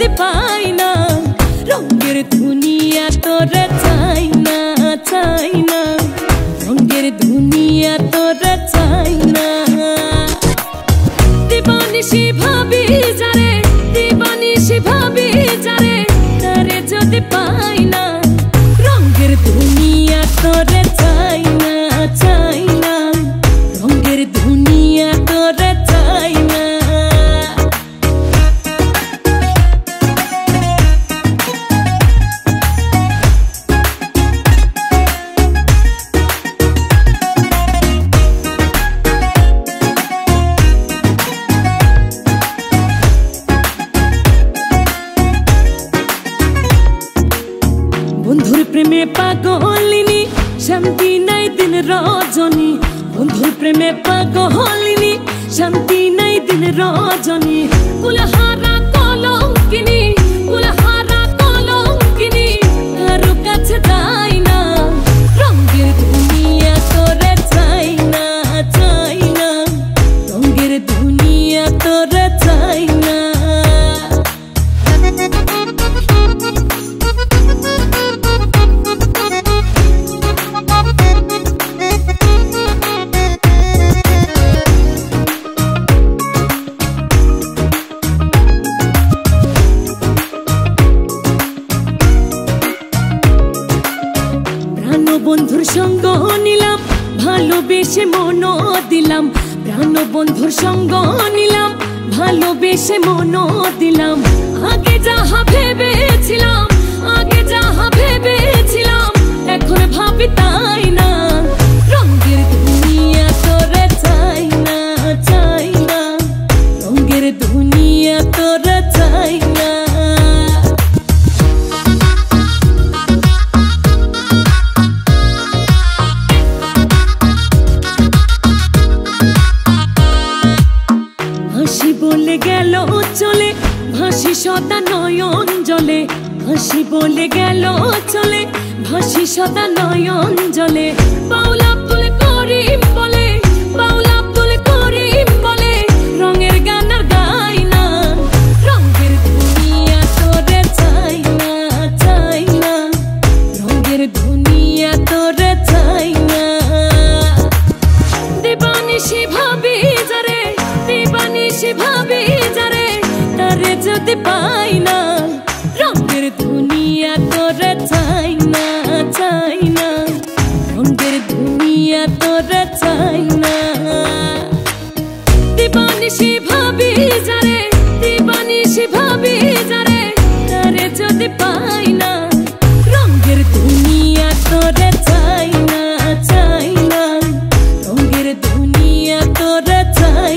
যদি পাই না রঙের দুনিয়া তোরা চাই না চাই না রঙের দুনিয়া তোরা চাই না দিবানিশি ভাবি যারে দিবানিশি ভাবি যারে তারে যদি পাই না রঙের দুনিয়া তোরা চাই না চাই না রঙের দুনিয়া তোরা চাই না বন্ধুর প্রেমে পাগলিনী শান্তি নাই দিন রজনী বন্ধুর প্রেমে পাগলিনী শান্তি নাই দিন রজনী কুলহারা কলঙ্কিনী কুলহারা কলঙ্কিনী কারো কাছে যাই না রঙের দুনিয়া তোরা চাই না চাই না রঙের দুনিয়া তোরা চাই না বন্ধুর সঙ্গ নিলাম ভালোবেসে মন দিলাম প্রাণ বন্ধুর সঙ্গ নিলাম ভালোবেসে মন দিলাম আগে যাহা ভেবেছিলাম আগে যাহা ভেবেছিলাম এখন ভাবি তাই না রঙের দুনিয়া তোরা চাই না চাই না রঙের দুনিয়া তোরা চাই না হাসি বলে গেল চলে ভাসি সদা নয়ন জলে হাসি বলে গেল চলে ভাসি সদা নয়ন জলে বাউল আব্দুল করিম বলে বাউল আব্দুল করিম বলে রঙের গান আর গাই না রঙের দুনিয়া তোরা চাই না চাই না রঙের দুনিয়া তোরা চাই না দিবানিশি ভাবি যারে দিবানিশি ভাবি যারে তারে যদি পাই না রঙের দুনিয়া তোরা চাই না চাই না রঙের দুনিয়া তোরা চাই না দিবানিশি ভাবি যারে দিবানিশি ভাবি যারে তারে যদি পাই না রঙের দুনিয়া তোরা চাই না চাই না রঙের দুনিয়া তোরা চাই